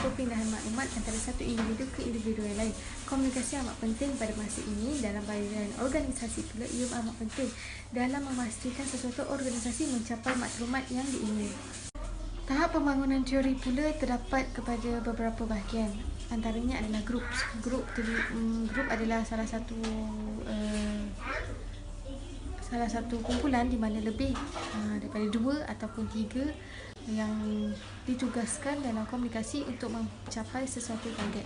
perpindahan maklumat antara satu individu ke individu yang lain. Komunikasi amat penting pada masa ini. Dalam bahagian organisasi pula, ia amat penting dalam memastikan sesuatu organisasi mencapai maklumat yang diingini. Tahap pembangunan teori pula terdapat kepada beberapa bahagian. Antaranya adalah grup. Grup adalah salah satu kumpulan di mana lebih daripada 2 ataupun 3 yang ditugaskan dalam komunikasi untuk mencapai sesuatu target.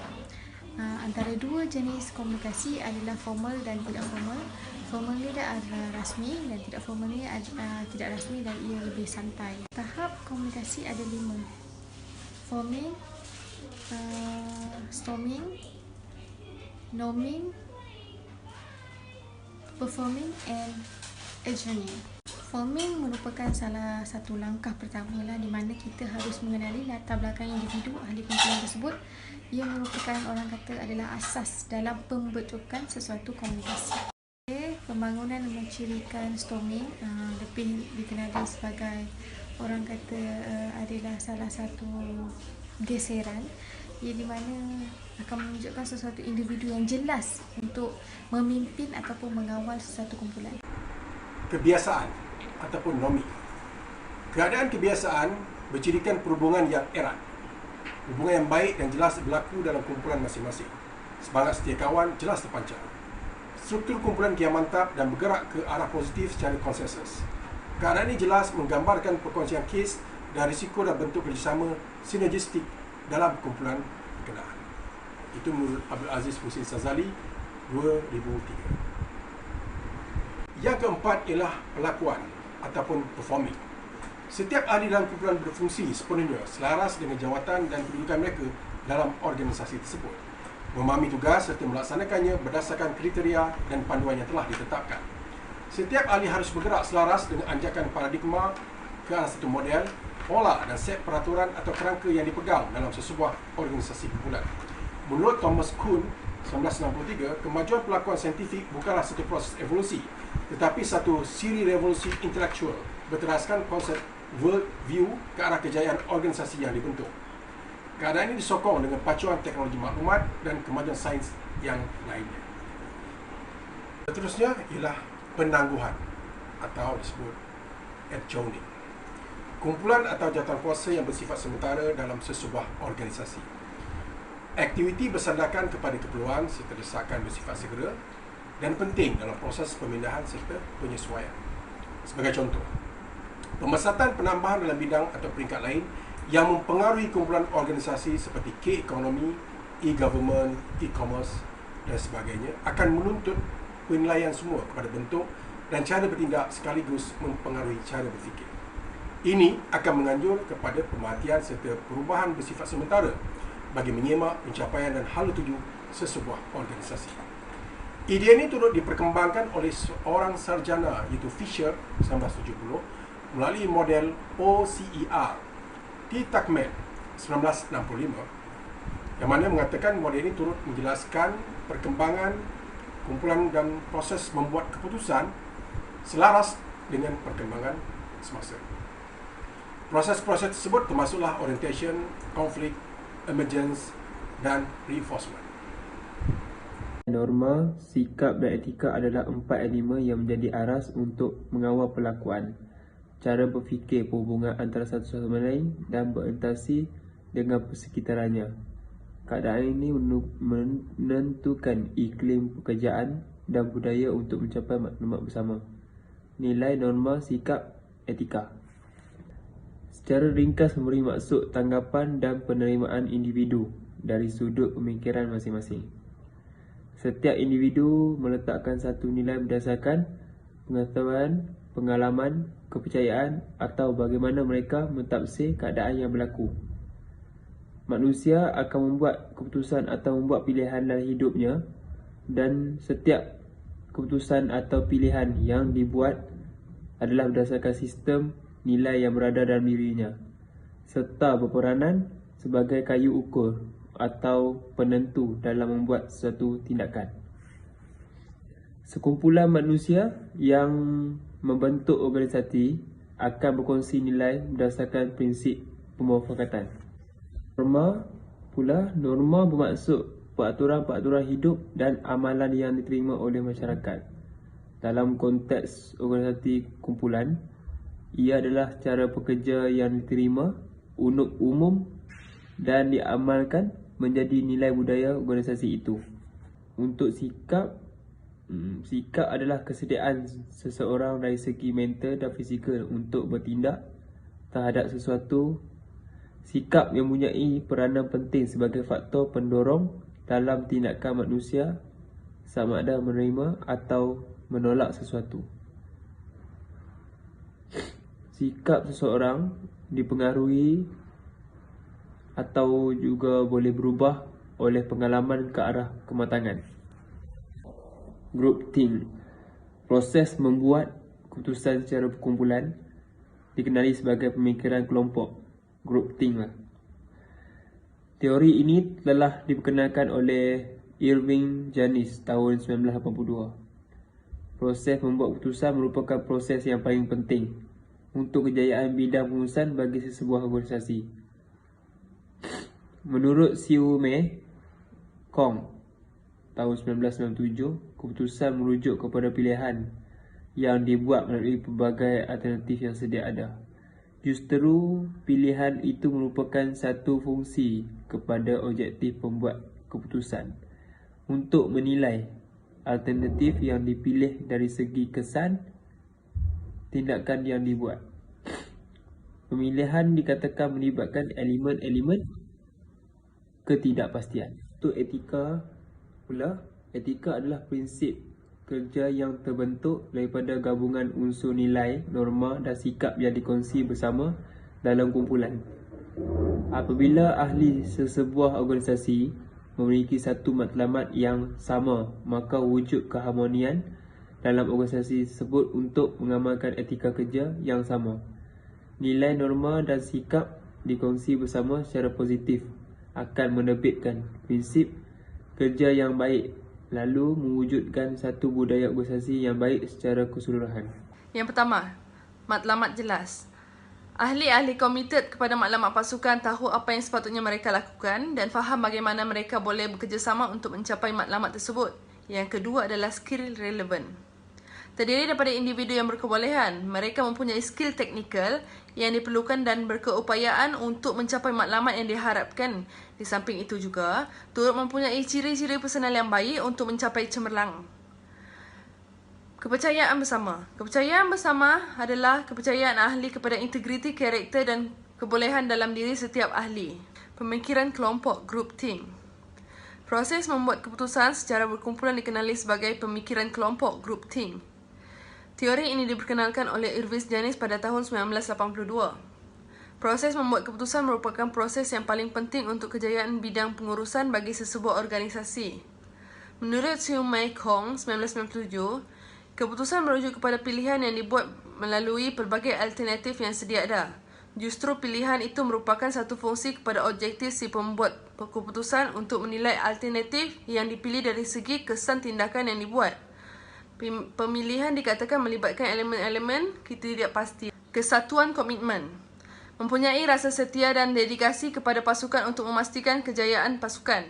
Antara 2 jenis komunikasi adalah formal dan tidak formal. Formal ni adalah rasmi dan tidak formal ni adalah tidak rasmi dan ia lebih santai. Tahap komunikasi ada 5. Forming, storming, norming, performing and adjourning. Forming merupakan salah satu langkah pertama di mana kita harus mengenali latar belakang individu ahli kumpulan tersebut. Ia merupakan adalah asas dalam pembentukan sesuatu komunikasi. Pembangunan mencirikan storming, lebih dikenali sebagai adalah salah satu geseran, ia di mana akan menunjukkan sesuatu individu yang jelas untuk memimpin ataupun mengawal sesuatu kumpulan. Kebiasaan ataupun nomi. Keadaan kebiasaan bercirikan perhubungan yang erat. Hubungan yang baik dan jelas berlaku dalam kumpulan masing-masing. Semangat setia kawan jelas terpancar. Struktur kumpulan kian mantap dan bergerak ke arah positif secara konsensus. Keadaan ini jelas menggambarkan perkongsian kes dan risiko dan bentuk kerjasama sinergistik dalam kumpulan berkenaan. Itu menurut Abdul Aziz Husin Sazali 2003. Yang keempat ialah pelakuan ataupun performing. Setiap ahli dalam kumpulan berfungsi sepenuhnya selaras dengan jawatan dan kedudukan mereka dalam organisasi tersebut, memahami tugas serta melaksanakannya berdasarkan kriteria dan panduan yang telah ditetapkan. Setiap ahli harus bergerak selaras dengan anjakan paradigma ke arah satu model, pola dan set peraturan atau kerangka yang dipegang dalam sesebuah organisasi kumpulan. Menurut Thomas Kuhn 1963, kemajuan pelakuan saintifik bukanlah satu proses evolusi, tetapi satu siri revolusi intelektual berteraskan konsep world view ke arah kejayaan organisasi yang dibentuk. Keadaan ini disokong dengan pacuan teknologi maklumat dan kemajuan sains yang lainnya. Seterusnya ialah penangguhan atau disebut adjourning. Kumpulan atau jawatankuasa yang bersifat sementara dalam sesebuah organisasi. Aktiviti bersandarkan kepada keperluan serta desakan bersifat segera dan penting dalam proses pemindahan serta penyesuaian. Sebagai contoh, pemasatan penambahan dalam bidang atau peringkat lain yang mempengaruhi kumpulan organisasi seperti K-ekonomi, e-government, e-commerce dan sebagainya akan menuntut penilaian semua kepada bentuk dan cara bertindak sekaligus mempengaruhi cara berfikir. Ini akan menganjur kepada pemerhatian serta perubahan bersifat sementara bagi menyemak pencapaian dan hala tuju sesebuah organisasi. Idea ini turut diperkembangkan oleh seorang sarjana iaitu Fisher 1970 melalui model OCER T. Tuckman 1965 yang mana mengatakan model ini turut menjelaskan perkembangan kumpulan dan proses membuat keputusan selaras dengan perkembangan semasa. Proses-proses tersebut termasuklah orientation, conflict, emergence dan reinforcement. Norma, sikap dan etika adalah 4 elemen yang menjadi aras untuk mengawal pelakuan, cara berfikir perhubungan antara satu sama lain dan berinteraksi dengan persekitarannya. Keadaan ini menentukan iklim pekerjaan dan budaya untuk mencapai maklumat bersama. Nilai, norma, sikap, etika. Secara ringkas memberi maksud tanggapan dan penerimaan individu dari sudut pemikiran masing-masing. Setiap individu meletakkan satu nilai berdasarkan pengetahuan, pengalaman, kepercayaan atau bagaimana mereka mentafsir keadaan yang berlaku. Manusia akan membuat keputusan atau membuat pilihan dalam hidupnya dan setiap keputusan atau pilihan yang dibuat adalah berdasarkan sistem nilai yang berada dalam dirinya serta berperanan sebagai kayu ukur atau penentu dalam membuat suatu tindakan. Sekumpulan manusia yang membentuk organisasi akan berkongsi nilai berdasarkan prinsip pemufakatan. Norma, pula, norma bermaksud peraturan-peraturan hidup dan amalan yang diterima oleh masyarakat. Dalam konteks organisasi kumpulan, ia adalah cara bekerja yang diterima, umum dan diamalkan menjadi nilai budaya organisasi itu. Untuk sikap adalah kesediaan seseorang dari segi mental dan fizikal untuk bertindak terhadap sesuatu. Sikap yang mempunyai peranan penting sebagai faktor pendorong dalam tindakan manusia sama ada menerima atau menolak sesuatu. Sikap seseorang dipengaruhi atau juga boleh berubah oleh pengalaman ke arah kematangan. Group think. Proses membuat keputusan secara berkumpulan dikenali sebagai pemikiran kelompok. Group think lah. Teori ini telah diperkenalkan oleh Irving Janis tahun 1982. Proses membuat keputusan merupakan proses yang paling penting untuk kejayaan bidang pengurusan bagi sesebuah organisasi. Menurut Siu Mei Kong tahun 1997, keputusan merujuk kepada pilihan yang dibuat melalui pelbagai alternatif yang sedia ada. Justru pilihan itu merupakan satu fungsi kepada objektif pembuat keputusan untuk menilai alternatif yang dipilih dari segi kesan tindakan yang dibuat. Pemilihan dikatakan melibatkan elemen-elemen ketidakpastian. Untuk etika pula, etika adalah prinsip kerja yang terbentuk daripada gabungan unsur nilai, norma dan sikap yang dikongsi bersama dalam kumpulan. Apabila ahli sesebuah organisasi memiliki satu matlamat yang sama, maka wujud keharmonian dalam organisasi tersebut untuk mengamalkan etika kerja yang sama. Nilai, norma dan sikap dikongsi bersama secara positif akan menerbitkan prinsip kerja yang baik, lalu mewujudkan satu budaya organisasi yang baik secara keseluruhan. Yang pertama, matlamat jelas. Ahli-ahli komited kepada matlamat pasukan tahu apa yang sepatutnya mereka lakukan dan faham bagaimana mereka boleh bekerjasama untuk mencapai matlamat tersebut. Yang kedua adalah skill relevant. Terdiri daripada individu yang berkebolehan. Mereka mempunyai skill teknikal yang diperlukan dan berkeupayaan untuk mencapai matlamat yang diharapkan. Di samping itu juga, turut mempunyai ciri-ciri personal yang baik untuk mencapai cemerlang. Kepercayaan bersama. Kepercayaan bersama adalah kepercayaan ahli kepada integriti, karakter dan kebolehan dalam diri setiap ahli. Pemikiran kelompok, group think. Proses membuat keputusan secara berkumpulan dikenali sebagai pemikiran kelompok, group think. Teori ini diperkenalkan oleh Irving Janis pada tahun 1982. Proses membuat keputusan merupakan proses yang paling penting untuk kejayaan bidang pengurusan bagi sesebuah organisasi. Menurut Siu Mei Kong 1997, keputusan merujuk kepada pilihan yang dibuat melalui pelbagai alternatif yang sedia ada. Justru pilihan itu merupakan satu fungsi kepada objektif si pembuat keputusan untuk menilai alternatif yang dipilih dari segi kesan tindakan yang dibuat. Pemilihan dikatakan melibatkan elemen-elemen ketidakpastian. Kesatuan komitmen. Mempunyai rasa setia dan dedikasi kepada pasukan untuk memastikan kejayaan pasukan.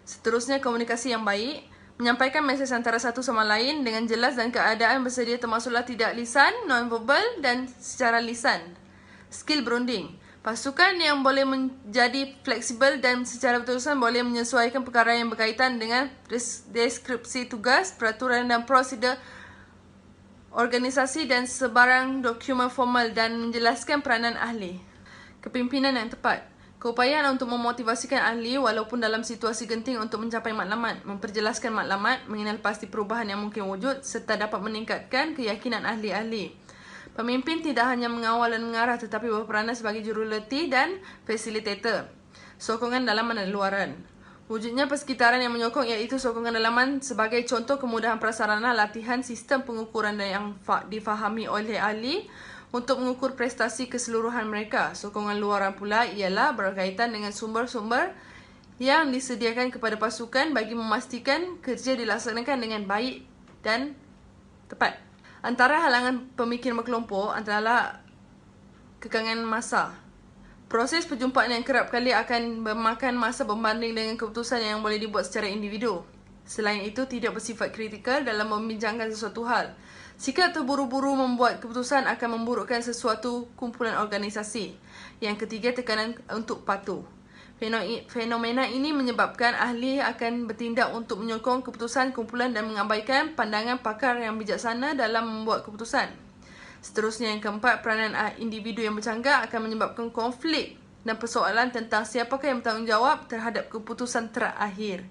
Seterusnya, komunikasi yang baik. Menyampaikan mesej antara satu sama lain dengan jelas dan keadaan bersedia termasuklah tidak lisan, non-verbal dan secara lisan. Skill bonding. Pasukan yang boleh menjadi fleksibel dan secara berterusan boleh menyesuaikan perkara yang berkaitan dengan deskripsi tugas, peraturan dan prosedur organisasi dan sebarang dokumen formal dan menjelaskan peranan ahli. Kepimpinan yang tepat. Keupayaan untuk memotivasikan ahli walaupun dalam situasi genting untuk mencapai matlamat, memperjelaskan matlamat, mengenal pasti perubahan yang mungkin wujud serta dapat meningkatkan keyakinan ahli-ahli. Pemimpin tidak hanya mengawal dan mengarah tetapi berperanan sebagai jurulatih dan fasilitator. Sokongan dalaman dan luaran. Wujudnya persekitaran yang menyokong iaitu sokongan dalaman sebagai contoh kemudahan prasarana latihan sistem pengukuran yang difahami oleh ahli untuk mengukur prestasi keseluruhan mereka. Sokongan luaran pula ialah berkaitan dengan sumber-sumber yang disediakan kepada pasukan bagi memastikan kerja dilaksanakan dengan baik dan tepat. Antara halangan pemikiran berkelompok adalah kekangan masa. Proses perjumpaan yang kerap kali akan memakan masa berbanding dengan keputusan yang boleh dibuat secara individu. Selain itu, tidak bersifat kritikal dalam membincangkan sesuatu hal. Sikap terburu-buru membuat keputusan akan memburukkan sesuatu kumpulan organisasi. Yang ketiga, tekanan untuk patuh. Fenomena ini menyebabkan ahli akan bertindak untuk menyokong keputusan kumpulan dan mengabaikan pandangan pakar yang bijaksana dalam membuat keputusan. Seterusnya, yang keempat, peranan individu yang bercanggah akan menyebabkan konflik dan persoalan tentang siapakah yang bertanggungjawab terhadap keputusan terakhir.